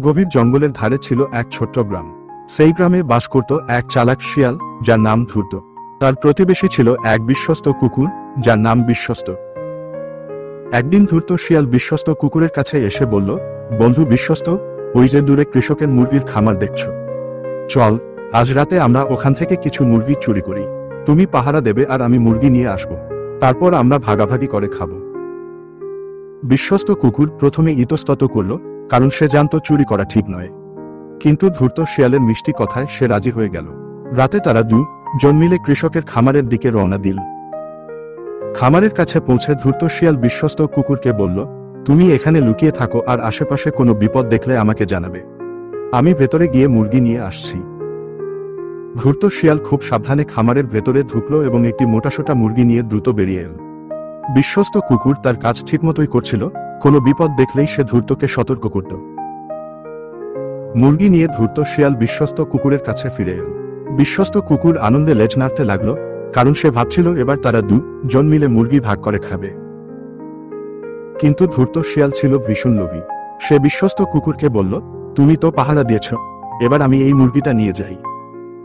গভীর জঙ্গলের ধারে ছিল এক ছোট্ট গ্রাম। সেই গ্রামে বাস করত এক চালাক শিয়াল যার নাম ধূর্ত। তার প্রতিবেশী ছিল এক বিশ্বস্ত কুকুর যার নাম বিশ্বস্ত। একদিন ধূর্ত শিয়াল বিশ্বস্ত কুকুরের কাছে এসে বলল, বন্ধু বিশ্বস্ত, ওই যে দূরে কৃষকের মুরগির খামার দেখছ, চল আজ রাতে আমরা ওখান থেকে কিছু মুরগি চুরি করি। তুমি পাহারা দেবে আর আমি মুরগি নিয়ে আসব, তারপর আমরা ভাগাভাগি করে খাব। বিশ্বস্ত কুকুর প্রথমে ইতস্তত করল, কারণ সে জানত চুরি করা ঠিক নয়। কিন্তু ধূর্ত শিয়ালের মিষ্টি কথায় সে রাজি হয়ে গেল। রাতে তারা দুজন মিলে কৃষকের খামারের দিকে রওনা দিল। খামারের কাছে পৌঁছে ধূর্ত শিয়াল বিশ্বস্ত কুকুরকে বলল, তুমি এখানে লুকিয়ে থাকো আর আশেপাশে কোনো বিপদ দেখলে আমাকে জানাবে, আমি ভেতরে গিয়ে মুরগি নিয়ে আসছি। ধূর্ত শিয়াল খুব সাবধানে খামারের ভেতরে ঢুকল এবং একটি মোটাসোটা মুরগি নিয়ে দ্রুত বেরিয়ে এল। বিশ্বস্ত কুকুর তার কাজ ঠিকমতোই করছিল, কোনো বিপদ দেখলেই সে ধূর্তকে সতর্ক করত। মুরগি নিয়ে ধূর্ত শিয়াল বিশ্বস্ত কুকুরের কাছে ফিরে এল। বিশ্বস্ত কুকুর আনন্দে লেজ নাড়তে লাগল, কারণ সে ভাবছিল এবার তারা দুজন মিলে মুরগি ভাগ করে খাবে। কিন্তু ধূর্ত শিয়াল ছিল ভীষণ লোভী। সে বিশ্বস্ত কুকুরকে বলল, তুমি তো পাহারা দিয়েছ, এবার আমি এই মুরগিটা নিয়ে যাই,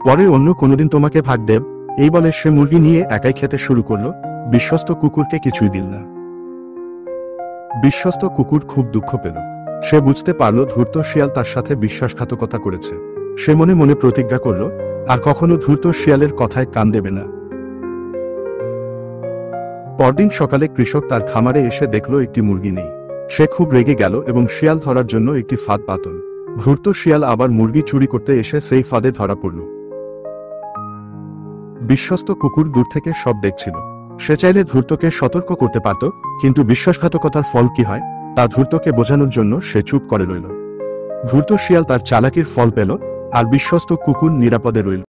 পরে অন্য কোনোদিন তোমাকে ভাগ দেব। এই বলে সে মুরগি নিয়ে একাই খেতে শুরু করলো। বিশ্বস্ত কুকুরকে কিছুই দিল না। বিশ্বস্ত কুকুর খুব দুঃখ পেল। সে বুঝতে পারল ধূর্ত শিয়াল তার সাথে বিশ্বাসঘাতকতা করেছে। সে মনে মনে প্রতিজ্ঞা করল, আর কখনো ধূর্ত শিয়ালের কথায় কান দেবে না। পরদিন সকালে কৃষক তার খামারে এসে দেখল একটি মুরগি নেই। সে খুব রেগে গেল এবং শিয়াল ধরার জন্য একটি ফাঁদ পাতল। ধূর্ত শিয়াল আবার মুরগি চুরি করতে এসে সেই ফাঁদে ধরা পড়ল। বিশ্বস্ত কুকুর দূর থেকে সব দেখছিল। সে চাইলে ধূর্তকে সতর্ক করতে পারত, কিন্তু বিশ্বাসঘাতকতার ফল কি হয় তা ধূর্তকে বোঝানোর জন্য সে চুপ করে রইল। ধূর্ত শিয়াল তার চালাকির ফল পেল, আর বিশ্বস্ত কুকুর নিরাপদে রইল।